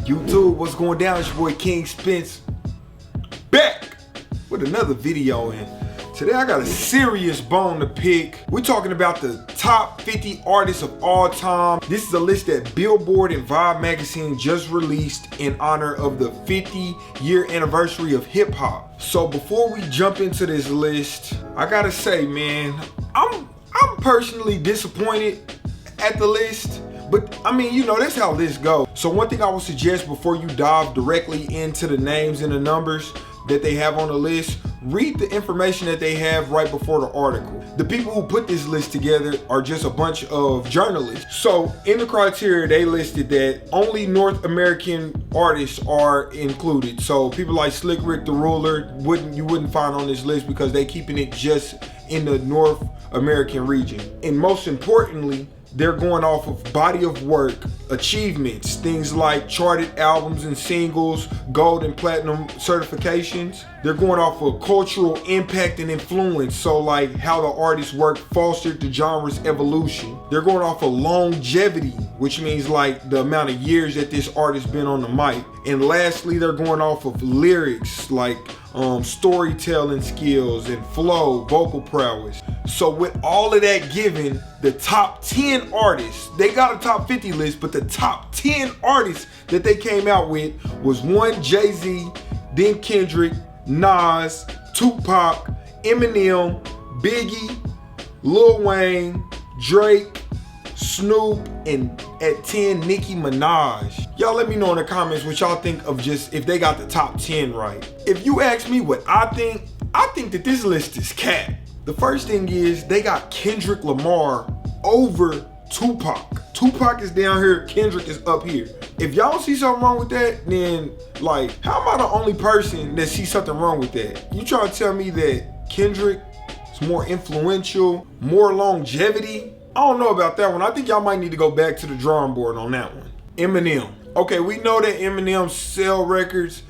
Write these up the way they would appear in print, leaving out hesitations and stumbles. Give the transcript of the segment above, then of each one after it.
YouTube, what's going down? It's your boy King Spence, back with another video. And today I got a serious bone to pick. We're talking about the top 50 artists of all time. This is a list that Billboard and Vibe magazine just released in honor of the 50-year anniversary of hip hop. So before we jump into this list, I gotta say, man, I'm personally disappointed at the list. But I mean, you know, that's how lists go. So one thing I would suggest before you dive directly into the names and the numbers that they have on the list, read the information that they have right before the article. The people who put this list together are just a bunch of journalists. So in the criteria, they listed that only North American artists are included. So people like Slick Rick the Ruler you wouldn't find on this list because they keeping it just in the North American region. And most importantly, they're going off of body of work, achievements, things like charted albums and singles, gold and platinum certifications. They're going off of cultural impact and influence, so like how the artist's work fostered the genre's evolution. They're going off of longevity, which means like the amount of years that this artist been on the mic. And lastly, they're going off of lyrics, like storytelling skills and flow, vocal prowess. So with all of that given, the top 10 artists, they got a top 50 list, but the top 10 artists that they came out with was one, Jay-Z, then Kendrick, Nas, Tupac, Eminem, Biggie, Lil Wayne, Drake, Snoop, and at 10, Nicki Minaj. Y'all let me know in the comments what y'all think of just if they got the top 10 right. If you ask me what I think that this list is cap. The first thing is they got Kendrick Lamar over Tupac. Tupac is down here, Kendrick is up here. If y'all see something wrong with that, then like, how am I the only person that sees something wrong with that? You trying to tell me that Kendrick is more influential, more longevity? I don't know about that one. I think y'all might need to go back to the drawing board on that one. Eminem. Okay, we know that Eminem sell records.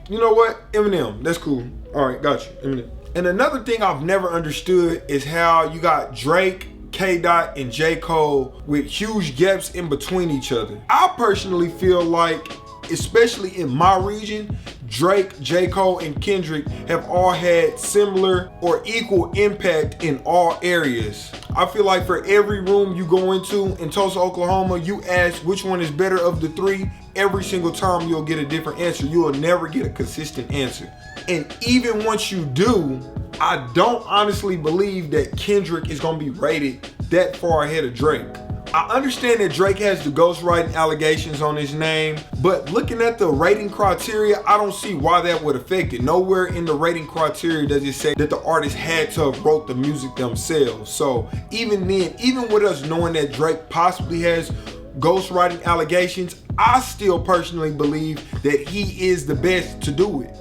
You know what? Eminem, that's cool. All right, got you, Eminem. And another thing I've never understood is how you got Drake, K-Dot, and J. Cole with huge gaps in between each other. I personally feel like, especially in my region, Drake, J. Cole, and Kendrick have all had similar or equal impact in all areas. I feel like for every room you go into in Tulsa, Oklahoma, you ask which one is better of the three, every single time you'll get a different answer. You will never get a consistent answer. And even once you do, I don't honestly believe that Kendrick is gonna be rated that far ahead of Drake. I understand that Drake has the ghostwriting allegations on his name, but looking at the rating criteria, I don't see why that would affect it. Nowhere in the rating criteria does it say that the artist had to have wrote the music themselves. So even then, even with us knowing that Drake possibly has ghostwriting allegations, I still personally believe that he is the best to do it.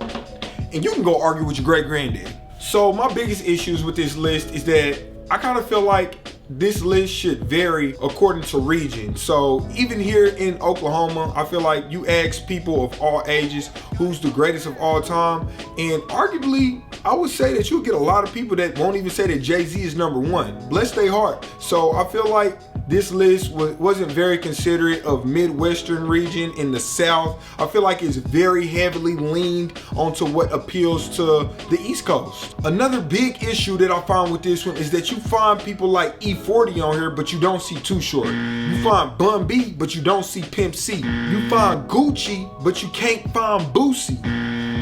And you can go argue with your great granddad. So my biggest issues with this list is that I kind of feel like this list should vary according to region. So even here in Oklahoma, I feel like you ask people of all ages who's the greatest of all time, and arguably I would say that you'll get a lot of people that won't even say that Jay-Z is number one. Bless their heart. So I feel like this list wasn't very considerate of Midwestern region in the South. I feel like it's very heavily leaned onto what appeals to the East Coast. Another big issue that I find with this one is that you find people like E40 on here, but you don't see Too Short. You find Bun B, but you don't see Pimp C. You find Gucci, but you can't find Boosie.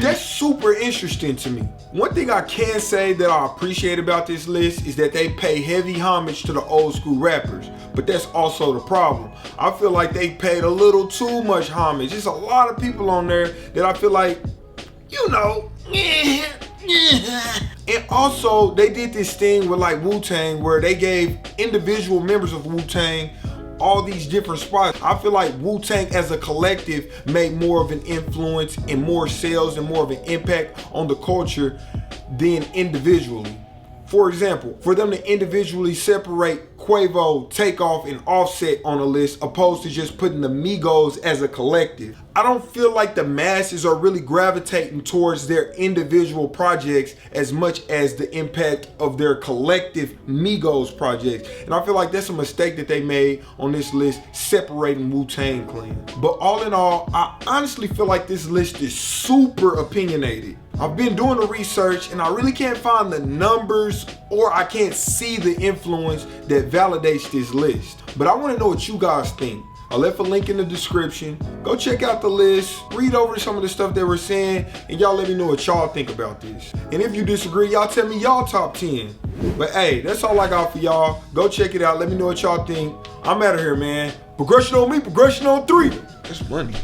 That's super interesting to me. One thing I can say that I appreciate about this list is that they pay heavy homage to the old school rappers, but that's also the problem. I feel like they paid a little too much homage. There's a lot of people on there that I feel like, you know, and also they did this thing with like Wu-Tang where they gave individual members of Wu-Tang all these different spots. I feel like Wu-Tang as a collective made more of an influence and more sales and more of an impact on the culture than individually. For example, for them to individually separate Quavo, Takeoff, and Offset on a list opposed to just putting the Migos as a collective. I don't feel like the masses are really gravitating towards their individual projects as much as the impact of their collective Migos projects. And I feel like that's a mistake that they made on this list, separating Wu-Tang Clan. But all in all, I honestly feel like this list is super opinionated. I've been doing the research and I really can't find the numbers, or I can't see the influence that validates this list. But I want to know what you guys think. I left a link in the description. Go check out the list, read over some of the stuff they were saying, and y'all let me know what y'all think about this. And if you disagree, y'all tell me y'all top 10. But hey, that's all I got for y'all. Go check it out. Let me know what y'all think. I'm out of here, man. Progression on me, progression on 3. That's money.